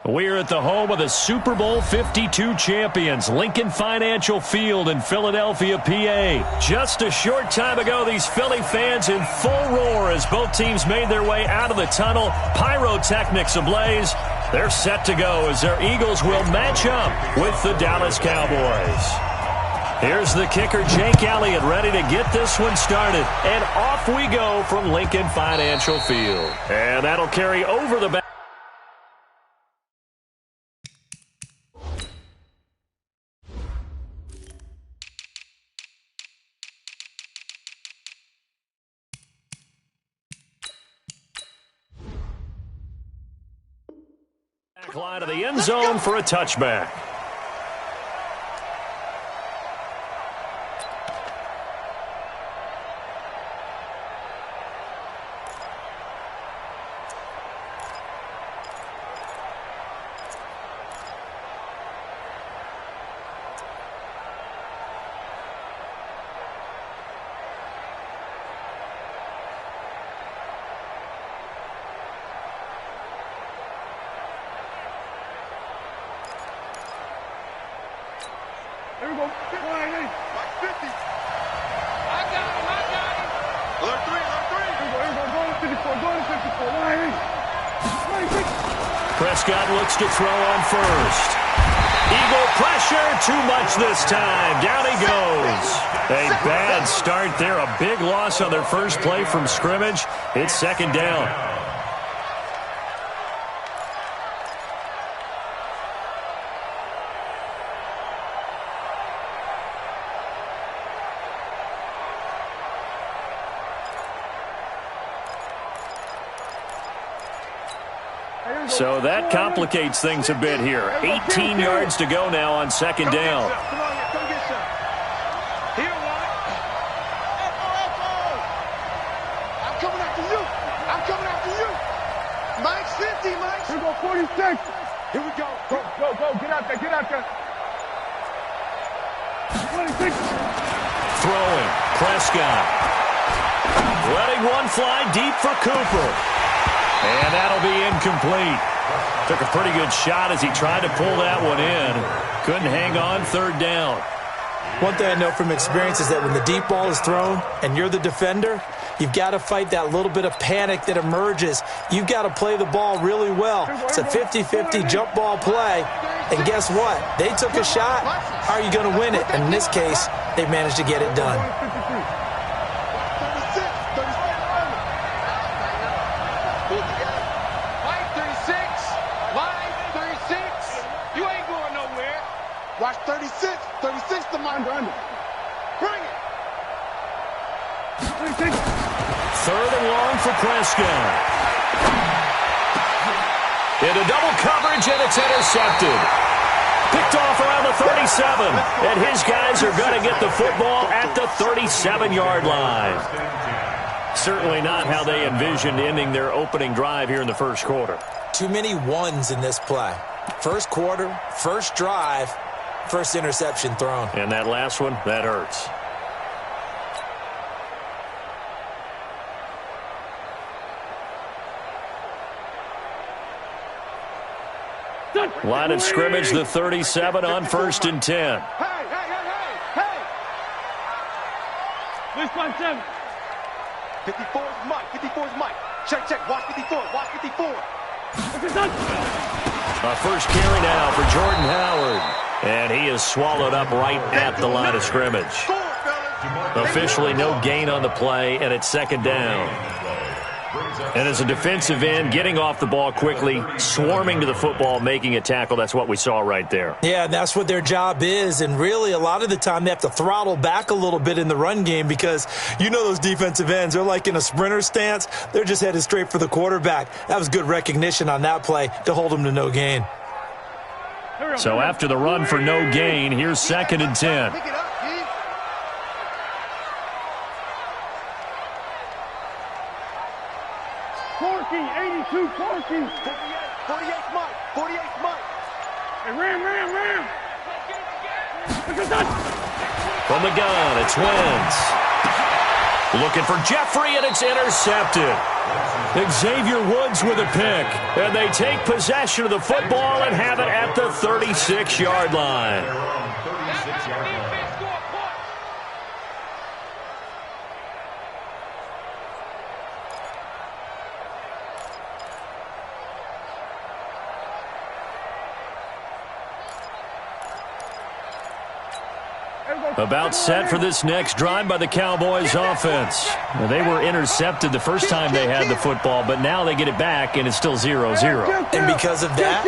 We're at the home of the Super Bowl 52 champions, Lincoln Financial Field in Philadelphia, PA. Just a short time ago, these Philly fans in full roar as both teams made their way out of the tunnel. Pyrotechnics ablaze. They're set to go as their Eagles will match up with the Dallas Cowboys. Here's the kicker, Jake Elliott, ready to get this one started. And off we go from Lincoln Financial Field. And that'll carry over the back. Line of the end zone for a touchback. Here we go. 50. Like 50. I got him. Alert 3. Here we go. Go to 54. Go to 54. Prescott looks to throw on first. Eagle pressure. Too much this time. Down he goes. A bad start there. A big loss on their first play from scrimmage. It's second down. So that complicates things a bit here. 18 yards to go now on second down. Come on, come get some. Here, one. I'm coming after you. Mike's 50, Mike. Here we go, 46. Here we go. Go. Get out there. 26. Throwing. Prescott. Letting one fly deep for Cooper. And that'll be incomplete. Took a pretty good shot as he tried to pull that one in. Couldn't hang on, third down. One thing I know from experience is that when the deep ball is thrown and you're the defender, you've got to fight that little bit of panic that emerges. You've got to play the ball really well. It's a 50-50 jump ball play. And guess what? They took a shot. How are you going to win it? And in this case, they managed to get it done. Watch 36. 36 to under. Bring it. 26. Third and long for Prescott. Into double coverage, and it's intercepted. Picked off around the 37. And his guys are going to get the football at the 37-yard line. Certainly not how they envisioned ending their opening drive here in the first quarter. Too many ones in this play. First quarter, first drive. First interception thrown. And that last one, that hurts. Line of scrimmage, the 37 on first and 10. Hey! This one, 7. 54 is Mike. Check. Watch 54. A first carry now for Jordan Howard. And he is swallowed up right at the line of scrimmage. Officially no gain on the play, and it's second down. And as a defensive end, getting off the ball quickly, swarming to the football, making a tackle, that's what we saw right there. Yeah, that's what their job is. And really, a lot of the time, they have to throttle back a little bit in the run game because you know those defensive ends, they're like in a sprinter stance. They're just headed straight for the quarterback. That was good recognition on that play to hold them to no gain. So after the run for no gain, here's second and 10. Pick it up, G. 82, 48, Mike. And ram. From the gun, it's Wentz. Looking for Jeffrey, and it's intercepted. Xavier Woods with a pick. And they take possession of the football and have it at the 36-yard line. About set for this next drive by the Cowboys offense. They were intercepted the first time they had the football, but now they get it back, and it's still 0-0. And because of that,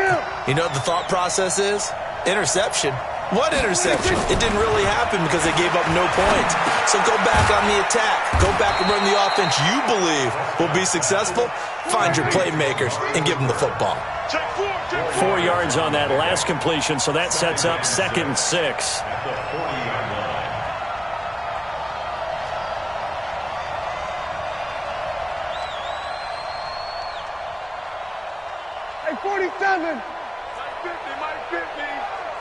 you know what the thought process is? Interception. What interception? It didn't really happen because they gave up no points. So go back on the attack. Go back and run the offense you believe will be successful. Find your playmakers and give them the football. 4 yards on that last completion, so that sets up 2nd and 6. Hey, 47. Mike 50.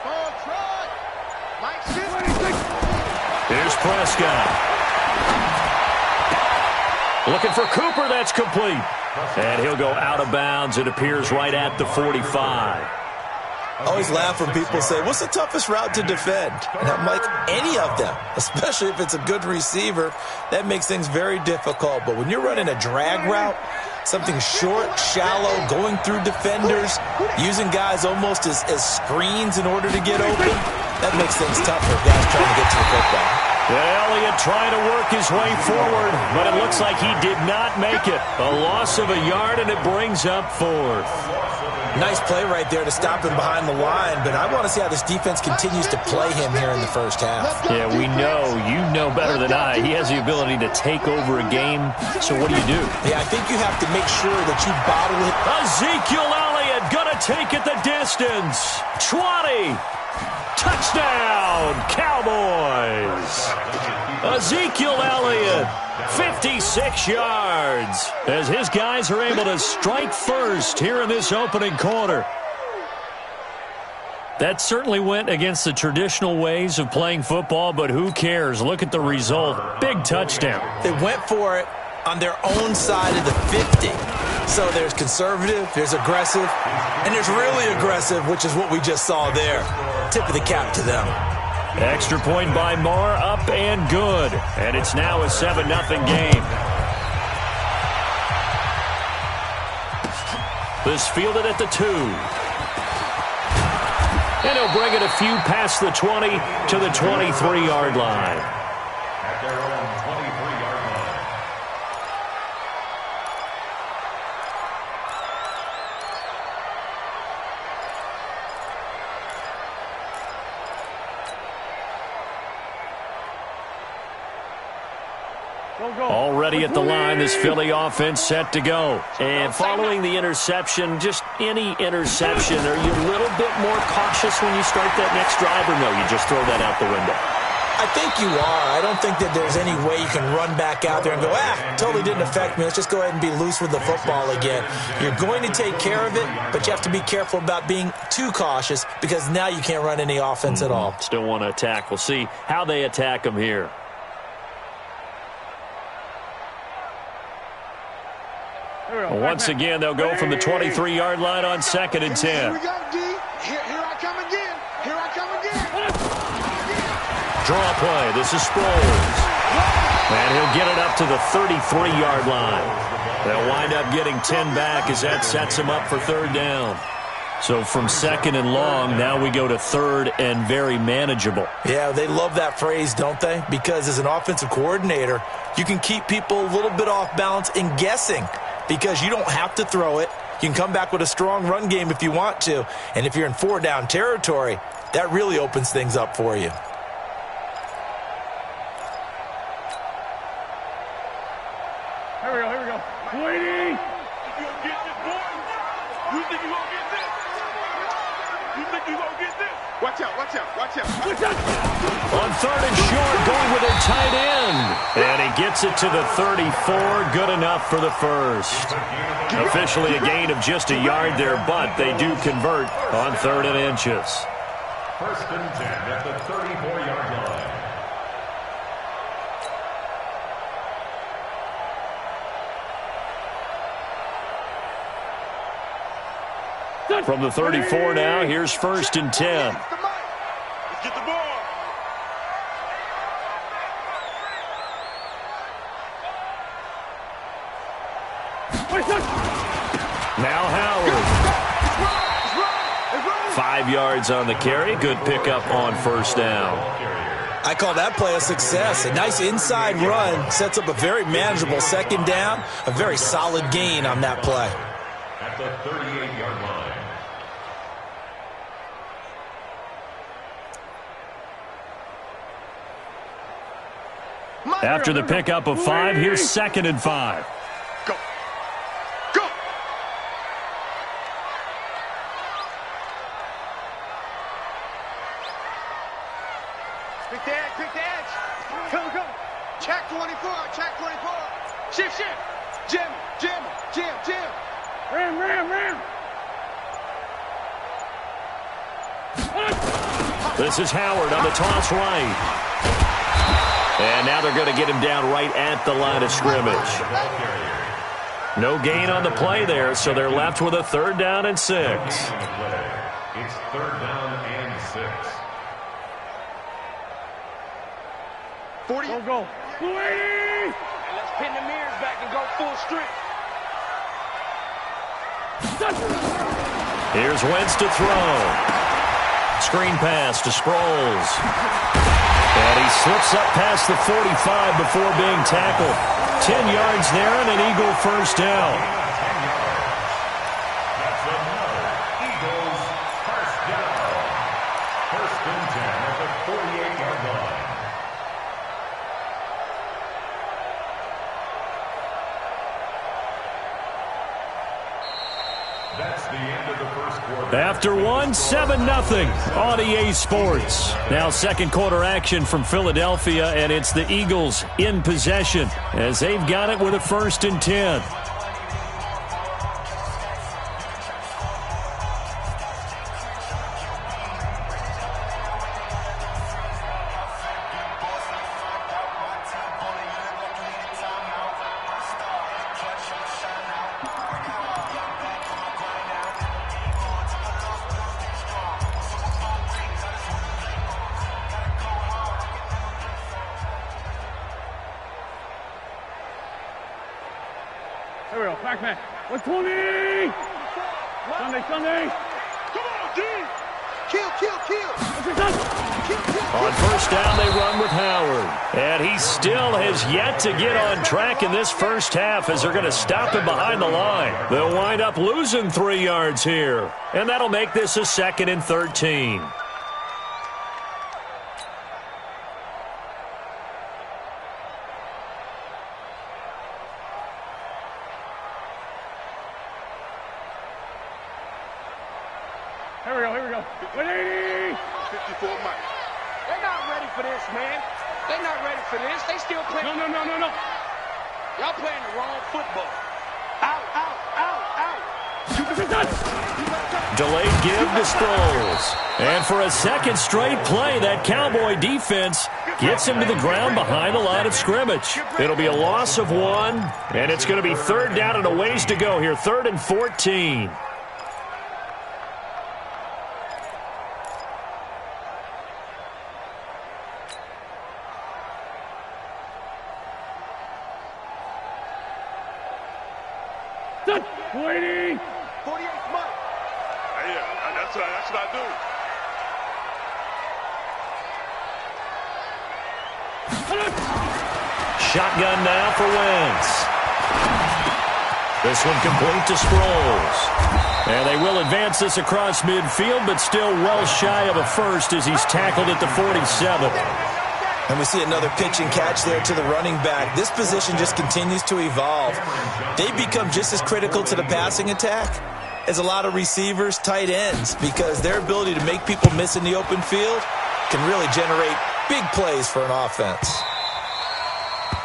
Ball try. Mike 50. Here's Prescott. Looking for Cooper. That's complete. And he'll go out of bounds. It appears right at the 45. I always laugh when people say, what's the toughest route to defend? And I'm like, any of them, especially if it's a good receiver. That makes things very difficult. But when you're running a drag route, something short, shallow, going through defenders, using guys almost as screens in order to get open, that makes things tough for guys trying to get to the football. Elliott trying to work his way forward, but it looks like he did not make it. A loss of a yard, and it brings up 4th. Nice play right there to stop him behind the line, but I want to see how this defense continues to play him here in the first half. Yeah, we know. You know better than I. He has the ability to take over a game, so what do? Yeah, I think you have to make sure that you bottle it. Ezekiel Elliott gonna take it the distance. 20. Touchdown, Cowboys. Ezekiel Elliott, 56 yards, as his guys are able to strike first here in this opening quarter. That certainly went against the traditional ways of playing football, but who cares? Look at the result. Big touchdown. They went for it on their own side of the 50. So there's conservative, there's aggressive, and there's really aggressive, which is what we just saw there. Tip of the cap to them. Extra point by Moore, up and good. And it's now a 7-0 game. This fielded at the 2. And he'll bring it a few past the 20 to the 23-yard line. At their own 23-yard line. Already at the line, this Philly offense set to go. And following the interception, just any interception, are you a little bit more cautious when you start that next drive, or no, you just throw that out the window? I think you are. I don't think that there's any way you can run back out there and go, totally didn't affect me. Let's just go ahead and be loose with the football again. You're going to take care of it, but you have to be careful about being too cautious because now you can't run any offense at all. Still want to attack. We'll see how they attack them here. Once again, they'll go from the 23-yard line on 2nd and 10. Here we go, D. Here I come again. Here I come again. Draw play. This is Sproles. And he'll get it up to the 33-yard line. They'll wind up getting 10 back as that sets him up for 3rd down. So from 2nd and long, now we go to 3rd and very manageable. Yeah, they love that phrase, don't they? Because as an offensive coordinator, you can keep people a little bit off balance and guessing because you don't have to throw it. You can come back with a strong run game if you want to. And if you're in 4-down territory, that really opens things up for you. Here we go. Waiting. You gonna get this, boy? You think you gonna get this? You think you gonna get this? Watch out. On 3rd and short, going with a tight end. And he gets it to the 34. Good enough for the first. Officially a gain of just a yard there, but they do convert on 3rd and inches. 1st and 10 at the 34-yard line. From the 34 now, here's 1st and 10. Let's get the ball. Now Howard. 5 yards on the carry. Good pickup on 1st down. I call that play a success. A nice inside run sets up a very manageable 2nd down. A very solid gain on that play. At the 38-yard line. After the pickup of 5, here's 2nd and 5. Go. Go. Quick the edge, quick the edge. Come, come. Check 24, check 24. Shift, shift. Jim, Jim, Jim, Jim. Ram, ram, ram. This is Howard on the toss right. And now they're going to get him down right at the line of scrimmage. No gain on the play there, so they're left with a 3rd down and 6. It's 3rd down and 6. 40. Go, go. 280. And let's pin the mirrors back and go full strength. Here's Wentz to throw. Screen pass to Sproles. And he slips up past the 45 before being tackled. 10 yards there and an Eagle 1st down. That's another Eagles 1st down. 1st and 10 at the 48-yard line. That's the end of the first quarter. After 1, 7-0 on EA Sports. Now 2nd quarter action from Philadelphia, and it's the Eagles in possession as they've got it with a 1st and 10. Here we go. Back man. 120. Sunday, Sunday. Come on, D. Kill, kill, kill. Kill, kill. On 1st down, they run with Howard. And he still has yet to get on track in this 1st half as they're going to stop him behind the line. They'll wind up losing 3 yards here. And that'll make this a 2nd and 13. Here we go, here we go. 180. 54 Mike. They're not ready for this, man. They're not ready for this. They still playing. No. Y'all playing the wrong football. Out, out, out, out. Delayed give to Sproles. And for a 2nd straight play, that Cowboy defense gets him to the ground behind the line of scrimmage. It'll be a loss of 1, and it's going to be 3rd down and a ways to go here. 3rd and 14. Done. 280. 48 Mike. Yeah, that's what I do. Shotgun now for Wentz. This one complete to Sproles. And they will advance this across midfield, but still well shy of a first as he's tackled at the 47. And we see another pitch and catch there to the running back. This position just continues to evolve. They become just as critical to the passing attack as a lot of receivers, tight ends, because their ability to make people miss in the open field can really generate big plays for an offense.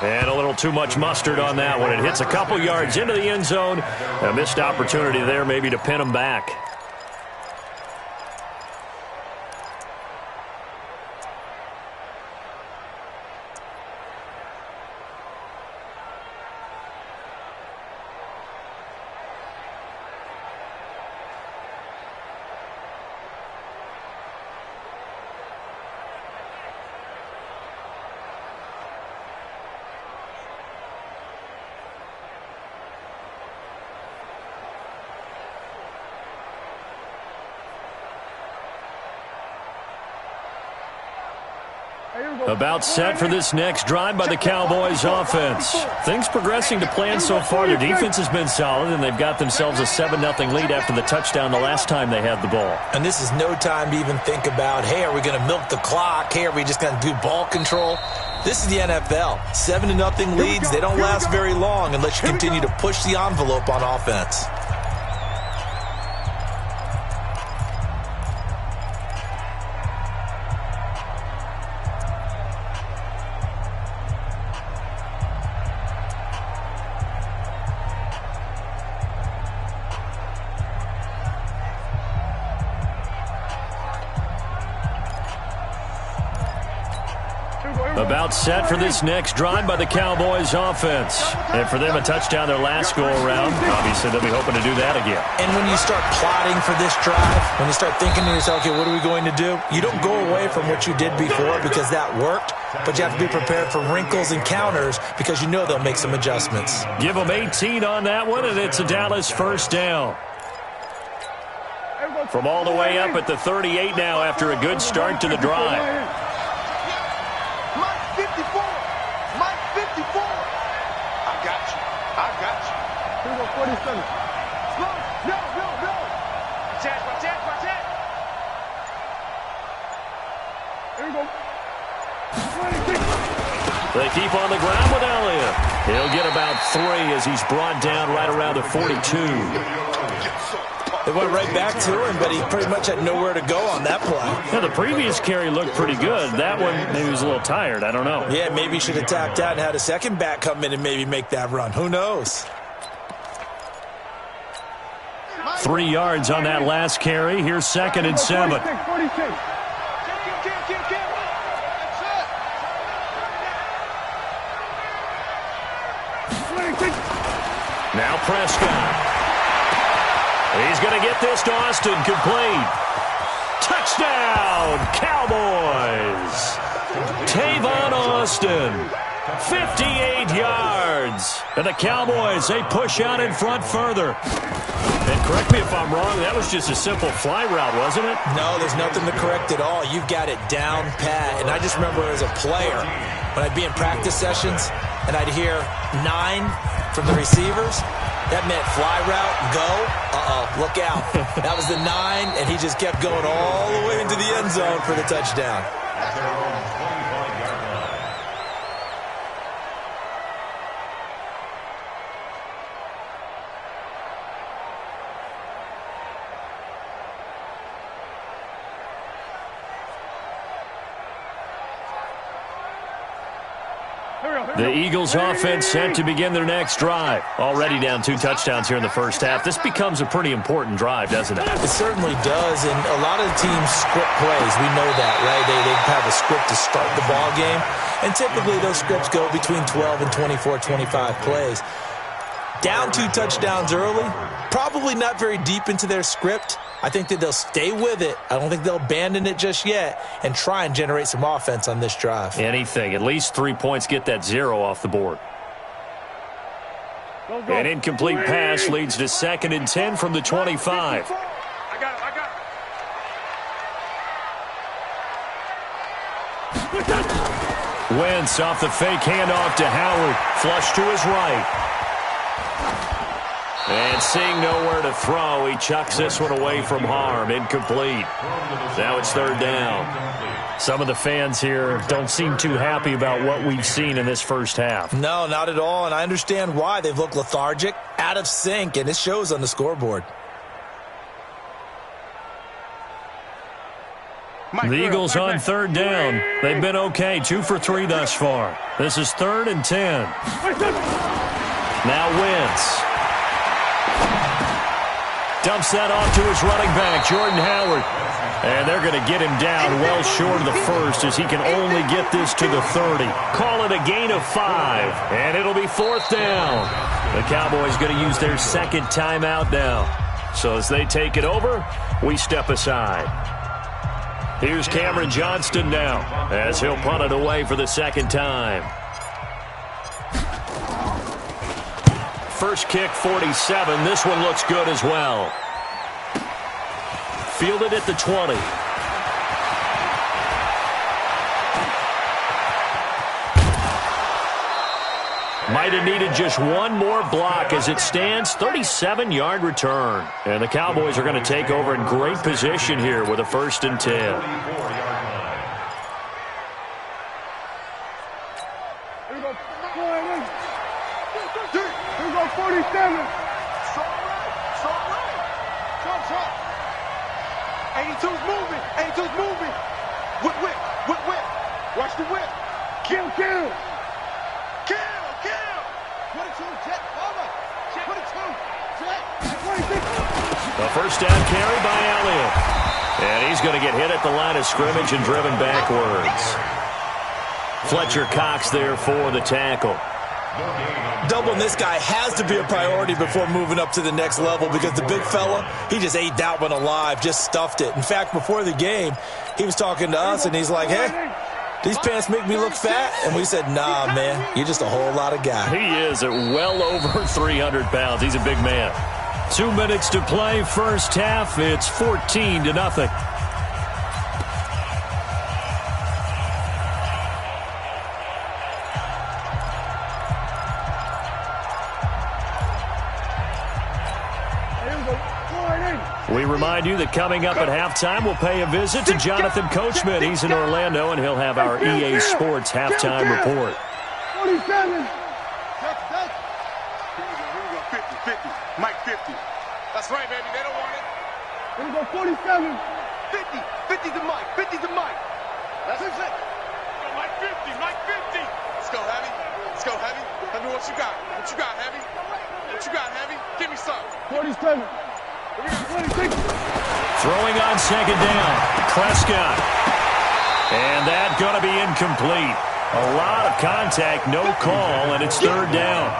And a little too much mustard on that one. It hits a couple yards into the end zone. A missed opportunity there maybe to pin him back. About set for this next drive by the Cowboys offense. Things progressing to plan so far. Their defense has been solid, and they've got themselves a 7-0 lead after the touchdown the last time they had the ball. And this is no time to even think about, hey, are we going to milk the clock? Hey, are we just going to do ball control? This is the NFL. 7-0 leads, they don't last very long unless you continue to push the envelope on offense. About set for this next drive by the Cowboys offense. And for them, a touchdown their last go-around. Obviously, they'll be hoping to do that again. And when you start plotting for this drive, when you start thinking to yourself, okay, what are we going to do? You don't go away from what you did before because that worked, but you have to be prepared for wrinkles and counters because you know they'll make some adjustments. Give them 18 on that one, and it's a Dallas first down. From all the way up at the 38 now after a good start to the drive. Mike 54. Mike 54. I got you. I got you. Here we go, 47. Slow. No. Protect. Here we go. 26. They keep on the ground with Elliott. He'll get about 3 as he's brought down right around the 42. They went right back to him, but he pretty much had nowhere to go on that play. Yeah, the previous carry looked pretty good. That one, maybe he was a little tired. I don't know. Yeah, maybe he should have tapped out and had a second back come in and maybe make that run. Who knows? 3 yards on that last carry. Here's 2nd and 7. 46. Now Prescott. He's going to get this to Austin, complete. Touchdown, Cowboys. Tavon Austin, 58 yards. And the Cowboys, they push out in front further. And correct me if I'm wrong, that was just a simple fly route, wasn't it? No, there's nothing to correct at all. You've got it down pat. And I just remember as a player, when I'd be in practice sessions, and I'd hear 9 from the receivers, that meant fly route, go, look out. That was the 9, and he just kept going all the way into the end zone for the touchdown. The Eagles offense set to begin their next drive. Already down 2 touchdowns here in the first half. This becomes a pretty important drive, doesn't it? It certainly does, and a lot of the teams script plays. We know that, right? They have a script to start the ball game, and typically those scripts go between 12 and 24, 25 plays. Down 2 touchdowns early, probably not very deep into their script. I think that they'll stay with it. I don't think they'll abandon it just yet and try and generate some offense on this drive. Anything. At least 3 points, get that 0 off the board. An incomplete pass leads to 2nd and 10 from the 25. I got it. Wentz off the fake handoff to Howard. Flush to his right. And seeing nowhere to throw, he chucks this one away from harm. Incomplete. Now it's 3rd down. Some of the fans here don't seem too happy about what we've seen in this first half. No, not at all, and I understand why. They've looked lethargic, out of sync, and it shows on the scoreboard. The Eagles on 3rd down. They've been okay, 2 for 3 thus far. This is 3rd and 10. Now Wentz. Dumps that off to his running back, Jordan Howard. And they're going to get him down well short of the first as he can only get this to the 30. Call it a gain of 5, and it'll be 4th down. The Cowboys going to use their 2nd timeout now. So as they take it over, we step aside. Here's Cameron Johnston now as he'll punt it away for the 2nd time. First kick, 47. This one looks good as well. Fielded at the 20. Might have needed just one more block. As it stands, 37-yard return. And the Cowboys are going to take over in great position here with a 1st and 10. Here we go. Here we go, 47. It's all right. It's all right. Jump. 82's moving. 82's moving. Whip. Watch the whip. Kill. 22, jet, cover. 22, jet. 26. A 1st down carry by Elliott. And he's going to get hit at the line of scrimmage and driven backwards. Fletcher Cox there for the tackle. Doubling this guy has to be a priority before moving up to the next level, because the big fella, he just ate that one alive, just stuffed it. In fact, before the game, he was talking to us, and he's like, hey, these pants make me look fat. And we said, nah, man, you're just a whole lot of guy. He is at well over 300 pounds. He's a big man. 2 minutes to play, 1st half. It's 14-0. We remind you that coming up at halftime, we'll pay a visit to Jonathan Coachman. He's in Orlando, and he'll have our EA Sports halftime report. 47. Here we go. 50. Mike 50. That's right, baby. They don't want it. Here we go, 47. 50 to Mike. 50 to Mike. That's it. Mike 50. Let's go, Heavy. Tell me what you got. Heavy? Give me some. 47. 26. Throwing on 2nd down. Prescott. And that's going to be incomplete. A lot of contact, no call, and it's 3rd down.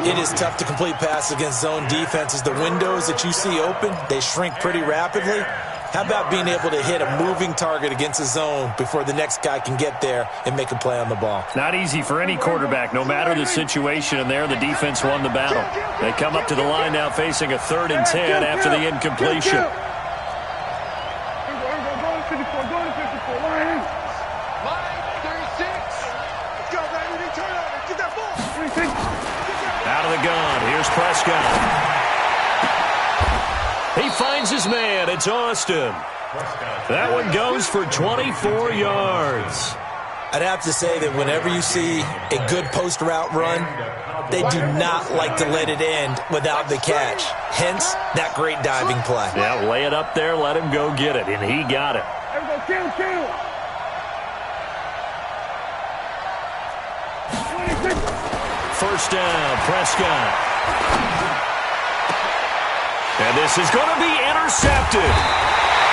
It is tough to complete passes against zone defenses. The windows that you see open, they shrink pretty rapidly. How about being able to hit a moving target against a zone before the next guy can get there and make a play on the ball? Not easy for any quarterback, no matter the situation, and there the defense won the battle. They come up to the line now facing a 3rd and 10 after the incompletion. Here we go, going to 54, line 36. Let's go, baby. They turn over. Get that ball. 26. Out of the gun, here's Prescott. He finds his man. It's Austin. That one goes for 24 yards. I'd have to say that whenever you see a good post route run, they do not like to let it end without the catch. Hence, that great diving play. Yeah, lay it up there, let him go get it, and he got it. Here we go, kill. 26. 1st down, Prescott. And this is going to be intercepted.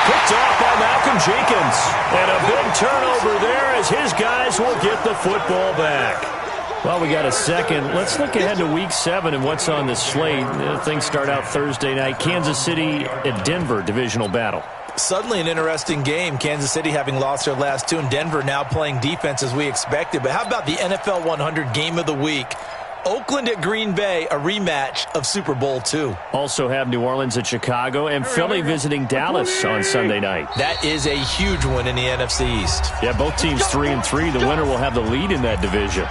Picked off by Malcolm Jenkins. And a big turnover there as his guys will get the football back. Well, we got a second. Let's look ahead to Week 7 and what's on the slate. Things start out Thursday night. Kansas City at Denver, divisional battle. Suddenly an interesting game. Kansas City having lost their last 2, and Denver now playing defense as we expected. But how about the NFL 100 game of the week? Oakland at Green Bay, a rematch of Super Bowl II. Also have New Orleans at Chicago and Philly visiting Dallas on Sunday night. That is a huge one in the NFC East. Yeah, both teams 3-3. The winner will have the lead in that division.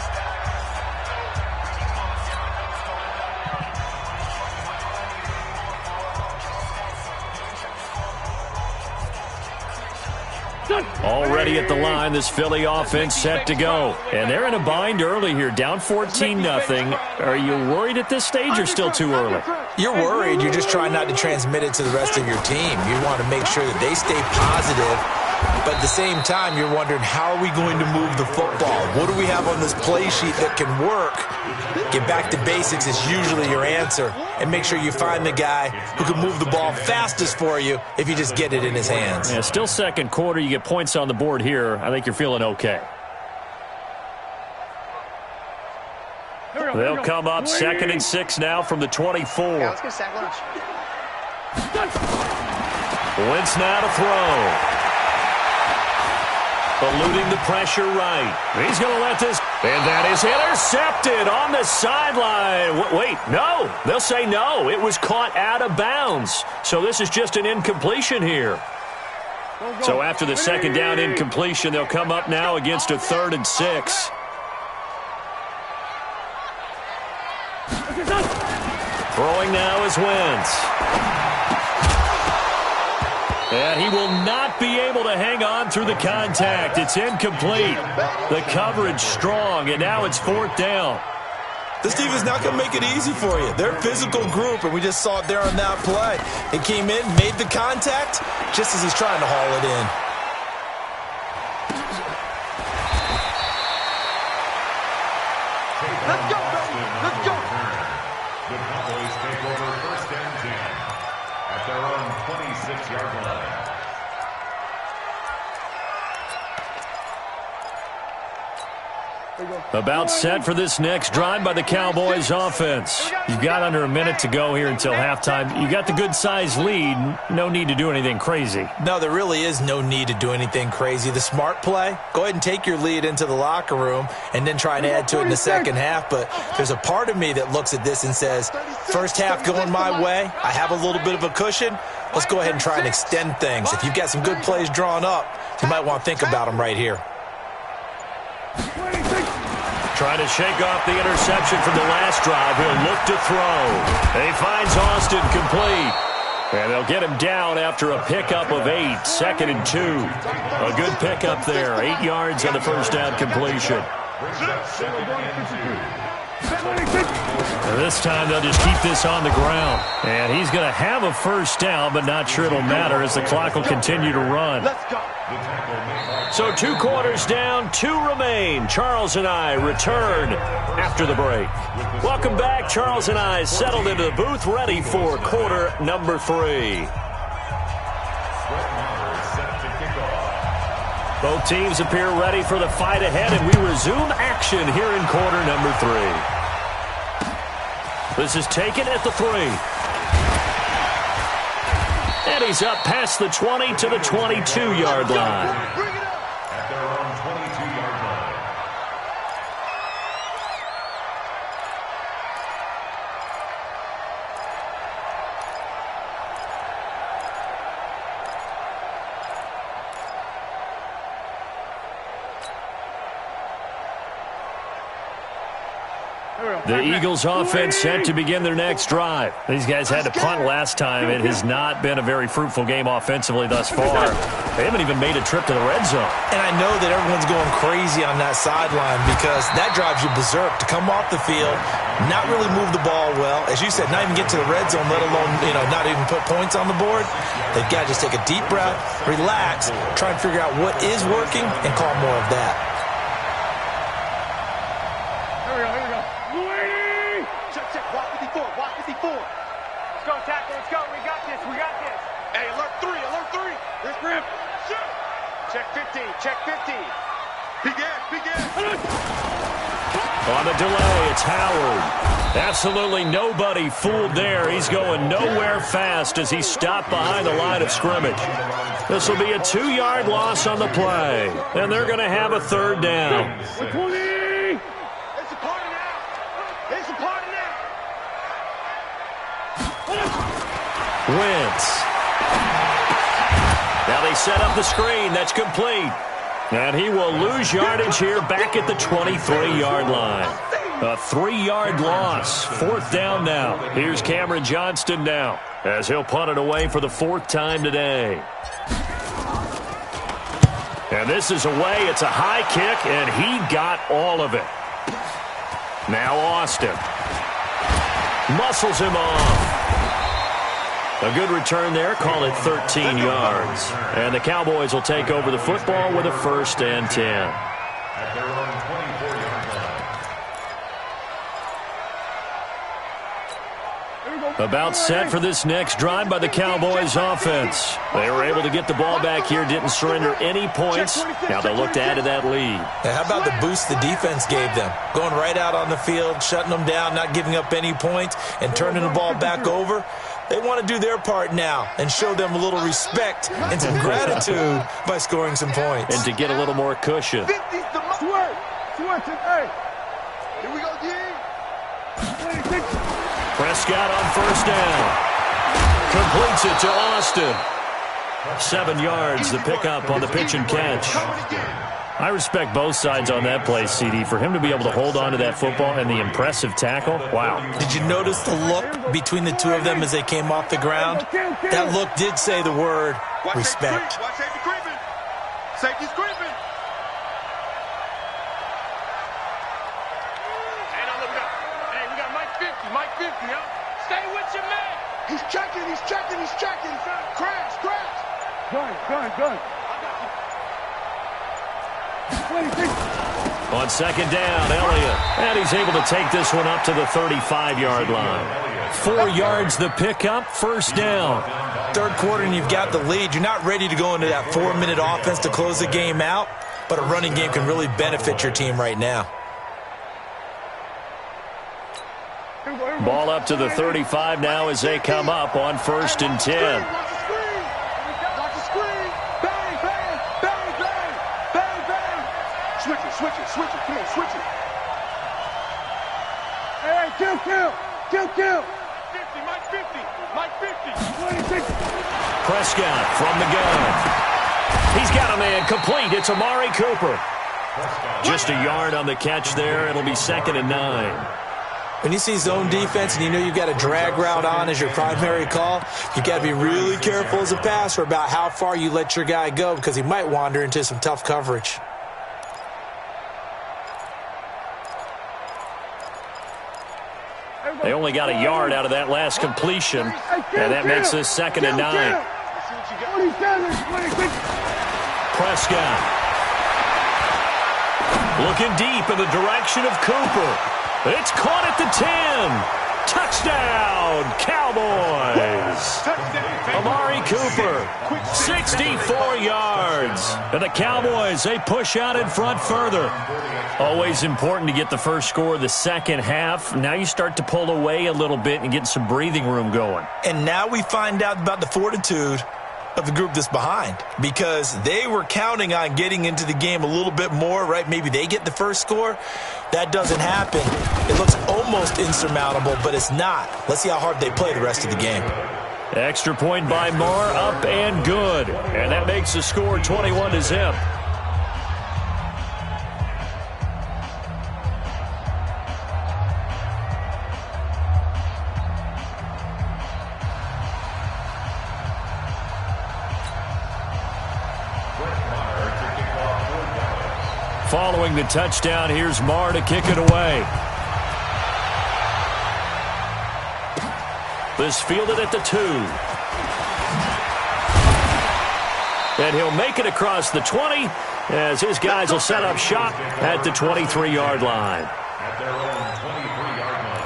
Already at the line, this Philly offense set to go. And they're in a bind early here, down 14-0. Are you worried at this stage or still too early? You're worried. You're just trying not to transmit it to the rest of your team. You want to make sure that they stay positive. But at the same time, you're wondering, how are we going to move the football? What do we have on this play sheet that can work? Get back to basics is usually your answer. And make sure you find the guy who can move the ball fastest for you if you just get it in his hands. Yeah, still second quarter. You get points on the board here. I think you're feeling okay. They'll come up 2nd and 6 now from the 24. Yeah, let's get a sack lunch. Wentz now to throw. Eluding the pressure right. He's going to let this. And that is intercepted on the sideline. Wait, no. They'll say no. It was caught out of bounds. So this is just an incompletion here. So after the second down incompletion, they'll come up now against a 3rd and 6. Throwing now is Wentz. And he will not be able to hang on through the contact. It's incomplete. The coverage strong, and now it's 4th down. This defense not going to make it easy for you. They're a physical group, and we just saw it there on that play. He came in, made the contact, just as he's trying to haul it in. Let's go, baby. Let's go. The Cowboys take over 1st and 10 at their own 26-yard line. About set for this next drive by the Cowboys offense. You've got under a minute to go here until halftime. You got the good-sized lead. No need to do anything crazy. No, there really is no need to do anything crazy. The smart play, go ahead and take your lead into the locker room and then try and add to it in the second half. But there's a part of me that looks at this and says, first half going my way, I have a little bit of a cushion. Let's go ahead and try and extend things. If you've got some good plays drawn up, you might want to think about them right here. Trying to shake off the interception from the last drive. He'll look to throw. And he finds Austin complete. And they'll get him down after a pickup of 8, 2nd and 2. A good pickup there. 8 yards on the first down completion. And this time they'll just keep this on the ground. And he's going to have a first down, but not sure it'll matter as the clock will continue to run. Let's go. So 2 quarters down, 2 remain. Charles and I return after the break. Welcome back. Charles and I settled into the booth, ready for quarter number 3. Both teams appear ready for the fight ahead, and we resume action here in quarter number 3. This is taken at the 3. And he's up past the 20 to the 22-yard line. At their own 22-yard line. The Eagles offense set to begin their next drive. These guys had to punt last time. It has not been a very fruitful game offensively thus far. They haven't even made a trip to the red zone. And I know that everyone's going crazy on that sideline because that drives you berserk to come off the field, not really move the ball well. As you said, not even get to the red zone, let alone, not even put points on the board. They've got to just take a deep breath, relax, try and figure out what is working, and call more of that. Let's go, tackle. Let's go. We got this. We got this. Hey, alert 3. Alert 3. Here's Grim. Check 15. Check 15. Begin. On the delay, it's Howard. Absolutely nobody fooled there. He's going nowhere fast as he stopped behind the line of scrimmage. This will be a 2-yard loss on the play. And they're going to have a 3rd down. It's a party now. It's a party now. Wentz. Now they set up the screen. That's complete. And he will lose yardage here back at the 23-yard line. A 3-yard loss. 4th down now. Here's Cameron Johnston now as he'll punt it away for the 4th time today. And this is away. It's a high kick, and he got all of it. Now Austin. Muscles him off. A good return there. Call it 13 yards. And the Cowboys will take over the football with a 1st and 10. At their own 24-yard line. About set for this next drive by the Cowboys offense. They were able to get the ball back here, didn't surrender any points. Now they'll look to add to that lead. Now, how about the boost the defense gave them? Going right out on the field, shutting them down, not giving up any points, and turning the ball back over. They want to do their part now and show them a little respect and some gratitude by scoring some points. And to get a little more cushion. 50's the sweat. Hey. Here we go, D. Prescott on 1st down. Completes it to Austin. 7 yards, the pickup on the pitch and catch. I respect both sides on that play, CD. For him to be able to hold on to that football and the impressive tackle, wow. Did you notice the look between the two of them as they came off the ground? That look did say the word respect. Watch safety creeping. Safety's creeping. Hey, we got Mike 50. Mike 50, huh? Stay with your man. He's checking. Crash. Gun. On second down, Elliott. And he's able to take this one up to the 35-yard line. 4 yards the pickup, first down. Third quarter and you've got the lead. You're not ready to go into that 4-minute offense to close the game out, but a running game can really benefit your team right now. Ball up to the 35 now as they come up on 1st and 10. Switch it. Come on, switch it. Hey, kill. Mike 50. 26. Prescott from the gun. He's got a man complete. It's Amari Cooper. Just a yard on the catch there. It'll be 2nd and 9. When you see zone defense and you know you've got a drag route on as your primary call, you've got to be really careful as a passer about how far you let your guy go because he might wander into some tough coverage. They only got a yard out of that last completion, and that makes this 2nd and 9. Prescott looking deep in the direction of Cooper. It's caught at the 10. Touchdown, Cowboys. Amari Cooper, 64 yards. And the Cowboys, they push out in front further. Always important to get the first score of the second half. Now you start to pull away a little bit and get some breathing room going. And now we find out about the fortitude of the group that's behind, because they were counting on getting into the game a little bit more, right? Maybe they get the first score. That doesn't happen. It looks almost insurmountable, but it's not. Let's see how hard they play the rest of the game. Extra point by Moore, up and good. And that makes the score 21-0. Following the touchdown, here's Marr to kick it away. This fielded at the 2. And he'll make it across the 20 as his guys will set up shop at the 23-yard line. At their own 23-yard line.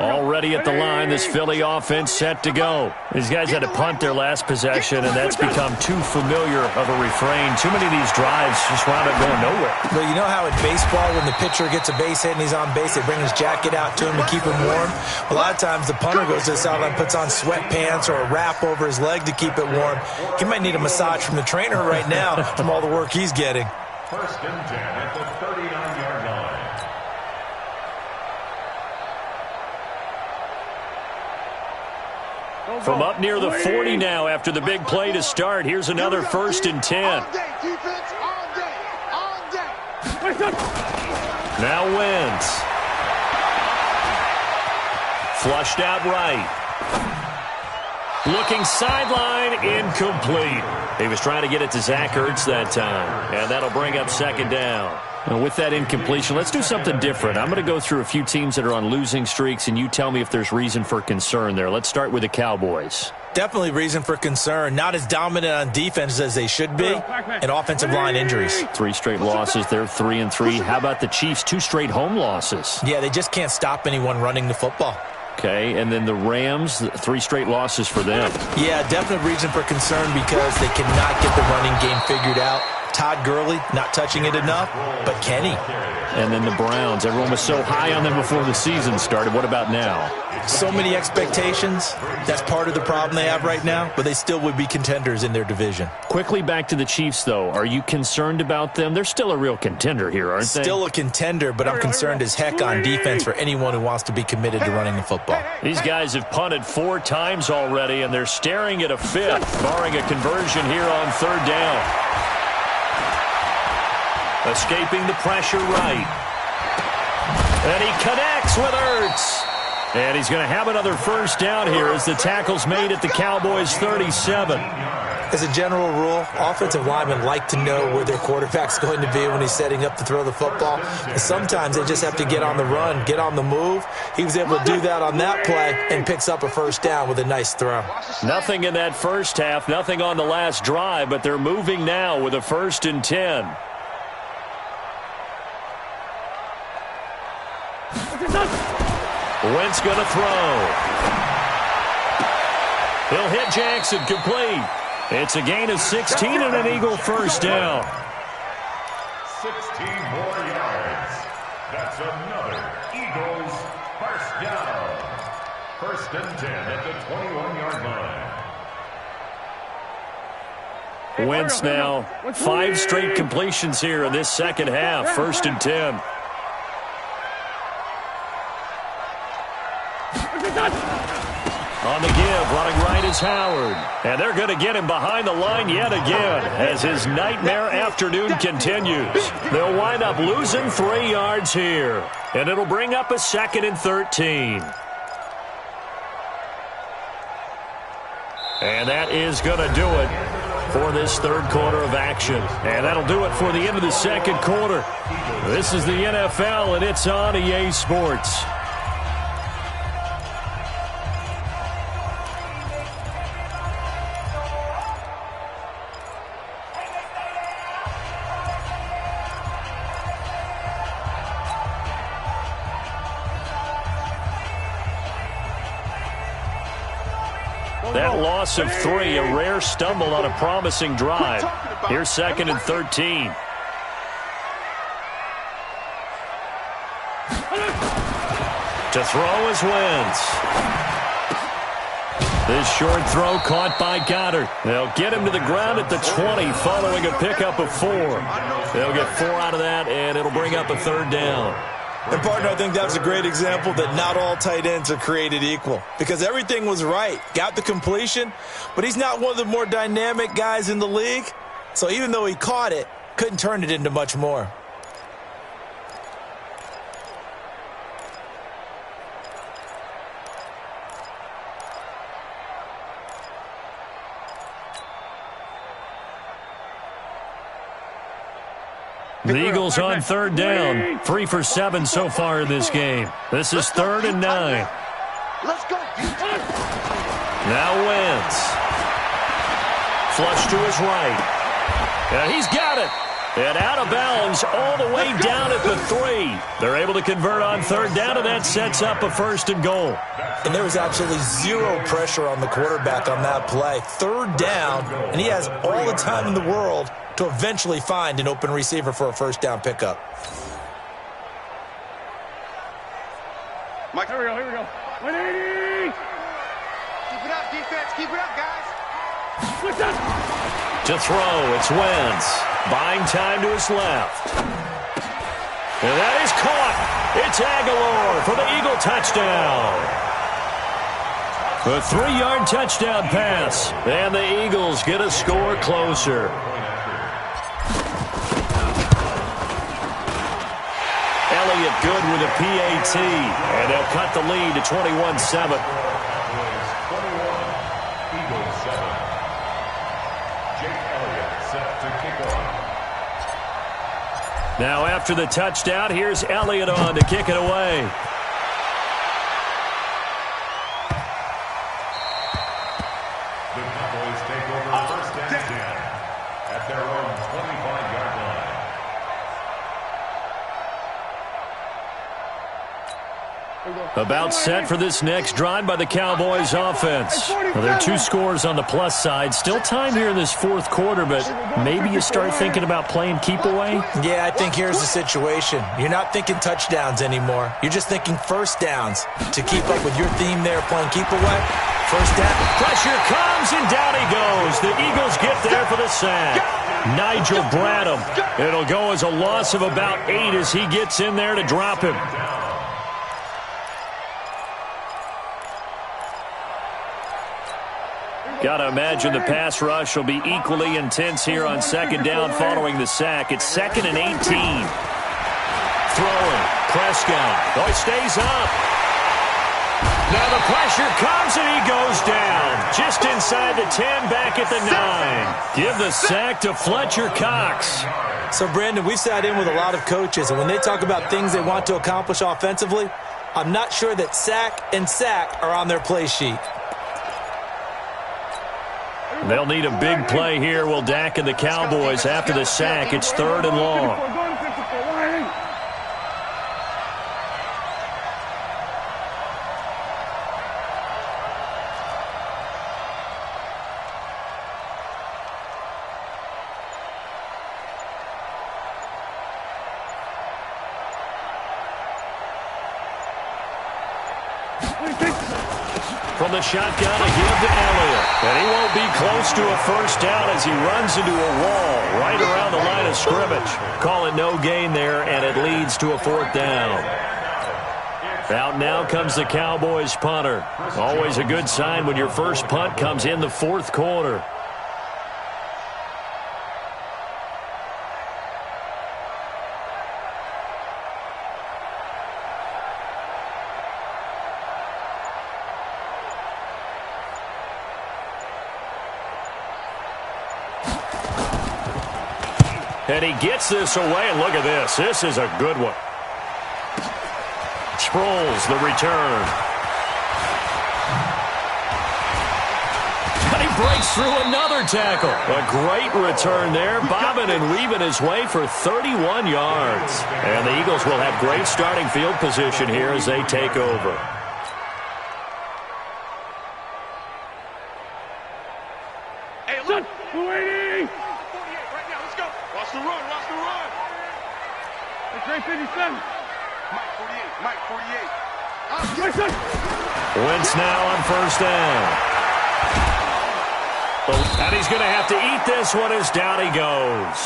Already at the line, this Philly offense set to go. These guys had to punt their last possession, and that's become too familiar of a refrain. Too many of these drives just wound up going nowhere. Well, you know how in baseball, when the pitcher gets a base hit and he's on base, they bring his jacket out to him to keep him warm? A lot of times the punter goes to the sideline, puts on sweatpants or a wrap over his leg to keep it warm. He might need a massage from the trainer right now from all the work he's getting. 1st and 10 at the 39-yard line. From up near the 40 now after the big play to start. Here's another 1st and 10. Now Wentz. Flushed out right. Looking sideline, incomplete. He was trying to get it to Zach Ertz that time. And that'll bring up 2nd down. And with that incompletion, let's do something different. I'm going to go through a few teams that are on losing streaks, and you tell me if there's reason for concern there. Let's start with the Cowboys. Definitely reason for concern. Not as dominant on defense as they should be, and offensive line injuries. 3 straight losses. They're 3-3. How about the Chiefs? 2 straight home losses. Yeah, they just can't stop anyone running the football. Okay, and then the Rams, 3 straight losses for them. Yeah, definite reason for concern because they cannot get the running game figured out. Todd Gurley not touching it enough, but can he? And then the Browns. Everyone was so high on them before the season started. What about now? So many expectations. That's part of the problem they have right now, but they still would be contenders in their division. Quickly back to the Chiefs, though. Are you concerned about them? They're still a real contender here, aren't they? Still a contender, but I'm concerned as heck on defense for anyone who wants to be committed to running the football. These guys have punted 4 times already, and they're staring at a 5th, barring a conversion here on 3rd down. Escaping the pressure right. And he connects with Ertz. And he's going to have another 1st down here as the tackle's made at the Cowboys' 37. As a general rule, offensive linemen like to know where their quarterback's going to be when he's setting up to throw the football. But sometimes they just have to get on the run, get on the move. He was able to do that on that play and picks up a 1st down with a nice throw. Nothing in that first half, nothing on the last drive, but they're moving now with a 1st and 10. Wentz going to throw. He'll hit Jackson complete. It's a gain of 16 and an Eagle 1st down. 16 more yards. That's another Eagles 1st down. 1st and 10 at the 21-yard line. Wentz now 5 straight completions here in this second half. 1st and 10. On the give, running right is Howard. And they're going to get him behind the line yet again as his nightmare afternoon continues. They'll wind up losing 3 yards here. And it'll bring up a 2nd and 13. And that is going to do it for this 3rd quarter of action. And that'll do it for the end of the 2nd quarter. This is the NFL, and it's on EA Sports. That loss of 3, a rare stumble on a promising drive. Here's 2nd and 13. To throw is Wentz. This short throw caught by Goddard. They'll get him to the ground at the 20 following a pickup of 4. They'll get 4 out of that, and it'll bring up a 3rd down. And, partner, I think that was a great example that not all tight ends are created equal because everything was right. Got the completion, but he's not one of the more dynamic guys in the league. So even though he caught it, couldn't turn it into much more. The Eagles on 3rd down. 3 for 7 so far in this game. This is 3rd and 9. Let's go. Now Wentz. Flush to his right. And he's got it. And out of bounds all the way down at the 3. They're able to convert on 3rd down, and that sets up a 1st and goal. And there was absolutely 0 pressure on the quarterback on that play. 3rd down, and he has all the time in the world to eventually find an open receiver for a 1st down pickup. Mike, here we go, here we go. 180! Keep it up, defense. Keep it up, guys. What's up? To throw, it's Wentz. Buying time to his left. And that is caught. It's Aguilar for the Eagle touchdown. A 3-yard touchdown pass. And the Eagles get a score closer. Elliott good with a PAT. And they'll cut the lead to 21-7. Now after the touchdown, here's Elliott on to kick it away. The Cowboys take over 1st and 10 at their own 25-yard line. About set for this next drive by the Cowboys offense. Well, there are 2 scores on the plus side. Still time here in this fourth quarter, but maybe you start thinking about playing keep away? Yeah, I think here's the situation. You're not thinking touchdowns anymore. You're just thinking first downs. To keep up with your theme there, playing keep away, first down. Pressure comes, and down he goes. The Eagles get there for the sack. Nigel Bradham. It'll go as a loss of about 8 as he gets in there to drop him. Got to imagine the pass rush will be equally intense here on second down following the sack. It's 2nd and 18. Throwing. Prescott. Oh, he stays up. Now the pressure comes and he goes down. Just inside the 10, back at the 9. Give the sack to Fletcher Cox. So, Brandon, we've sat in with a lot of coaches, and when they talk about things they want to accomplish offensively, I'm not sure that sack and sack are on their play sheet. They'll need a big play here, will Dak and the Cowboys. After the sack, it's 3rd and long. From the shotgun, a give to Elliott. And he won't be close to a first down as he runs into a wall right around the line of scrimmage. Call it no gain there, and it leads to a 4th down. Out now comes the Cowboys punter. Always a good sign when your first punt comes in the 4th quarter. And he gets this away, and look at this. This is a good one. Sproles, the return. And he breaks through another tackle. A great return there, bobbing and weaving his way for 31 yards. And the Eagles will have great starting field position here as they take over. Hey, look. 280. Watch the run, watch the run. It's 57. Mike 48, Mike 48. Wentz now on first down. And he's going to have to eat this one as down he goes.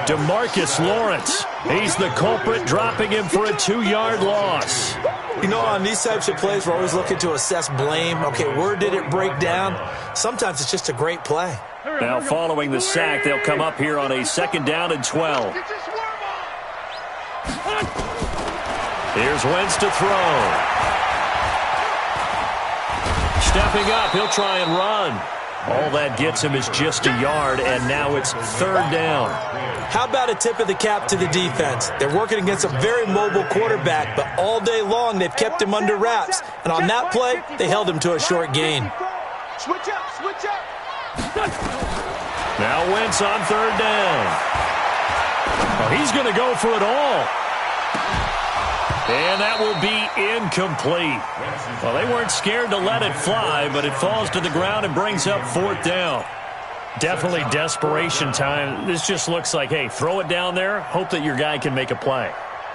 DeMarcus Lawrence. He's the culprit, dropping him for a 2-yard loss. You know, on these types of plays, we're always looking to assess blame. Okay, where did it break down? Sometimes it's just a great play. Now, following the sack, they'll come up here on a 2nd down and 12. Here's Wentz to throw. Stepping up, he'll try and run. All that gets him is just a yard, and now it's 3rd down. How about a tip of the cap to the defense? They're working against a very mobile quarterback, but all day long they've kept him under wraps. And on that play, they held him to a short gain. Switch up, switch up. Now Wentz on 3rd down. Oh, he's going to go for it all. And that will be incomplete. Well, they weren't scared to let it fly, but it falls to the ground and brings up 4th down. Definitely desperation time. This just looks like, hey, throw it down there, hope that your guy can make a play.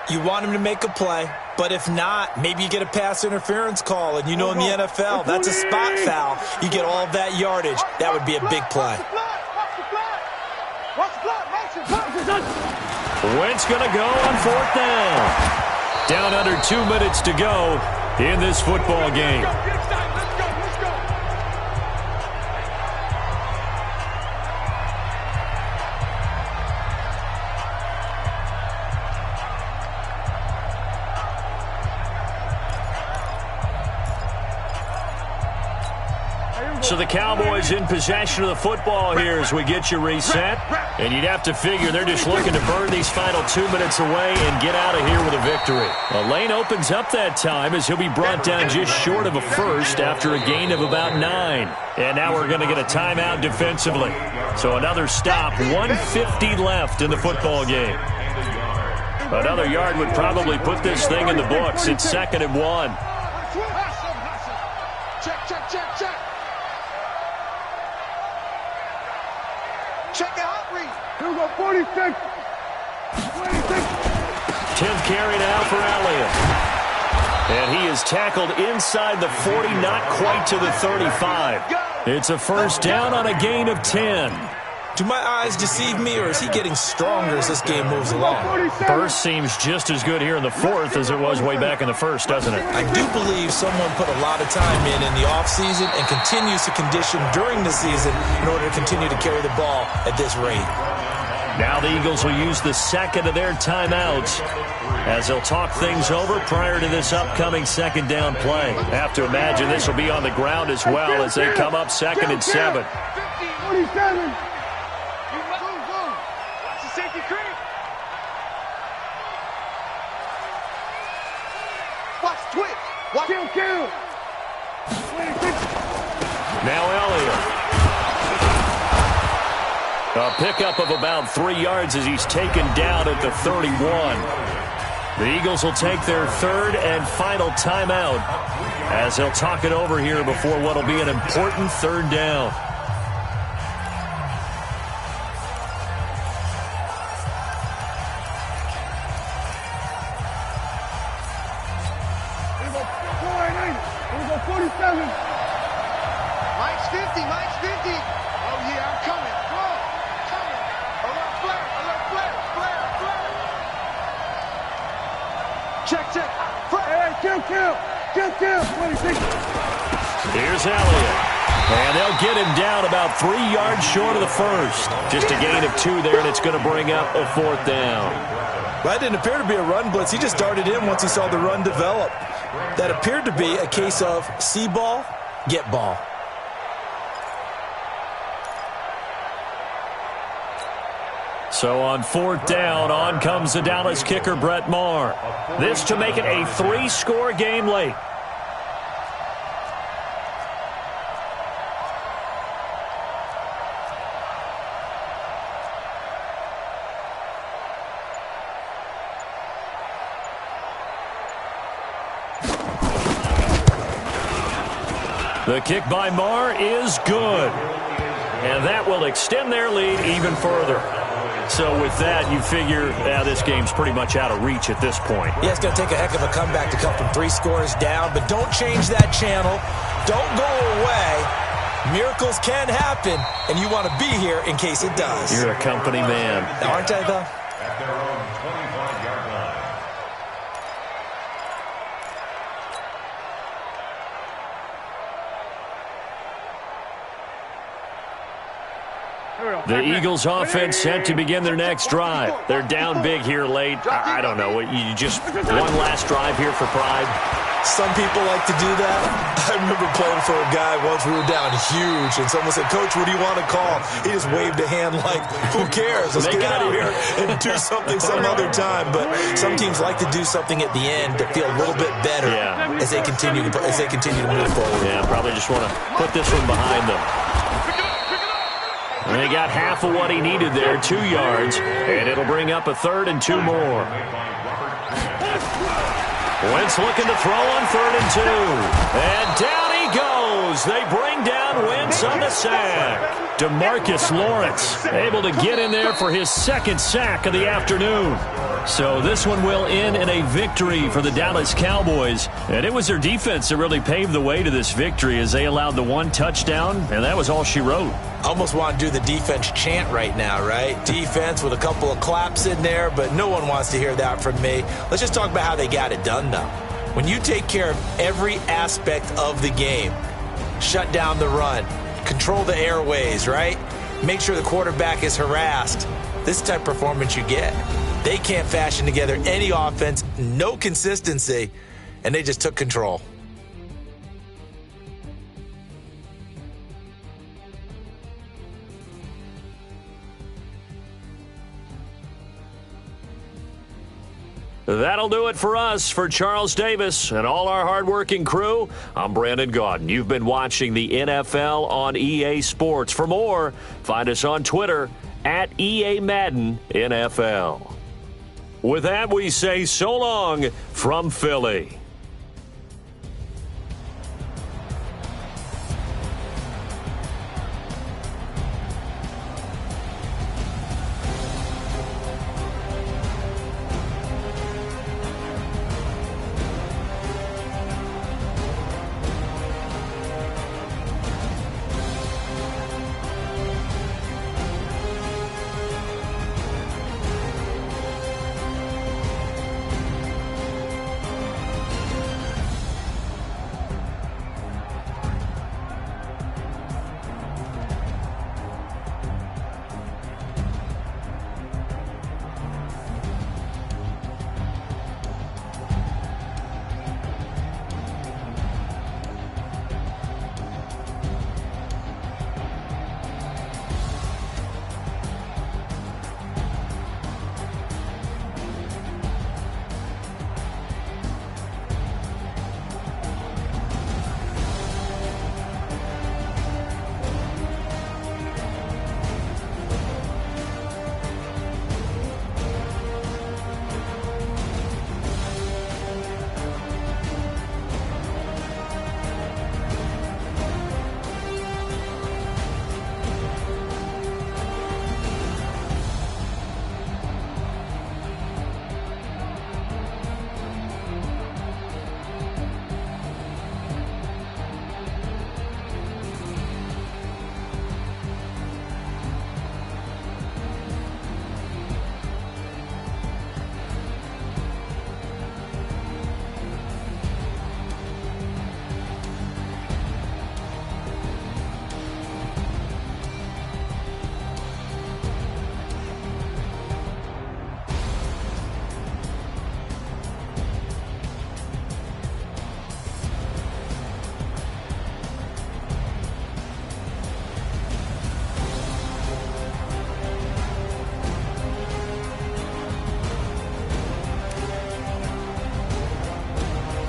You want him to make a play, but if not, maybe you get a pass interference call, and you know in the NFL, that's a spot foul. You get all of that yardage. That would be a big play. Wentz going to go on 4th down. Down under 2 minutes to go in this football game. So the Cowboys in possession of the football here as we get you reset. And you'd have to figure they're just looking to burn these final 2 minutes away and get out of here with a victory. A lane opens up that time as he'll be brought down just short of a first after a gain of about 9. And now we're going to get a timeout defensively. So another stop, 1:50 left in the football game. Another yard would probably put this thing in the books. It's 2nd and 1. Check, check, check, check. Check the hot read. Here we go, 46. 26. 10th carry now for Elliott. And he is tackled inside the 40, not quite to the 35. It's a first down on a gain of 10. Do my eyes deceive me, or is he getting stronger as this game moves along? Burst seems just as good here in the 4th as it was way back in the 1st, doesn't it? I do believe someone put a lot of time in the offseason and continues to condition during the season in order to continue to carry the ball at this rate. Now the Eagles will use the second of their timeouts as they'll talk things over prior to this upcoming 2nd down play. Have to imagine this will be on the ground as well as they come up 2nd and 7. 27. Watch twitch. Watch Kill. 26. Now Elliott. A pickup of about 3 yards as he's taken down at the 31. The Eagles will take their 3rd and final timeout as they'll talk it over here before what will be an important 3rd down. Here we go, 47. Mike's 50. Mike's 50. Oh, yeah, I'm coming. Whoa, coming. Alert flare. Alert flare. Flare. Flare. Check, check. Hey, kill. 26. Here's Elliott. And they'll get him down about 3 yards short of the first. Just a gain of 2 there, and it's going to bring up a 4th down. That didn't appear to be a run blitz. He just darted in once he saw the run develop. That appeared to be a case of see ball, get ball. So on 4th down, on comes the Dallas kicker, Brett Maher. This to make it a 3-score game late. The kick by Maher is good. And that will extend their lead even further. So with that, you figure this game's pretty much out of reach at this point. Yeah, it's going to take a heck of a comeback to come from 3 scores down, but don't change that channel. Don't go away. Miracles can happen, and you want to be here in case it does. You're a company man. Aren't I, though? At their own 25-yard line. The Eagles offense set to begin their next drive. They're down big here late. I don't know. You just one last drive here for pride. Some people like to do that. I remember playing for a guy once. We were down huge, and someone said, "Coach, what do you want to call?" He just waved a hand like, "Who cares? Let's get out of here and do something some other time." But some teams like to do something at the end to feel a little bit better as they continue to move forward. Yeah, probably just want to put this one behind them. And they got half of what he needed there, 2 yards, and it'll bring up a 3rd and 2 more. Wentz looking to throw on 3rd and 2. And down he goes. They bring down Wentz on the sack. DeMarcus Lawrence able to get in there for his 2nd sack of the afternoon. So this one will end in a victory for the Dallas Cowboys. And it was their defense that really paved the way to this victory as they allowed the 1 touchdown, and that was all she wrote. I almost want to do the defense chant right now, right? Defense with a couple of claps in there, but no one wants to hear that from me. Let's just talk about how they got it done, though. When you take care of every aspect of the game, shut down the run, control the airways, right? Make sure the quarterback is harassed. This type of performance you get. They can't fashion together any offense, no consistency, and they just took control. That'll do it for us. For Charles Davis and all our hardworking crew, I'm Brandon Gaudin. You've been watching the NFL on EA Sports. For more, find us on Twitter @EA Madden NFL. With that, we say so long from Philly.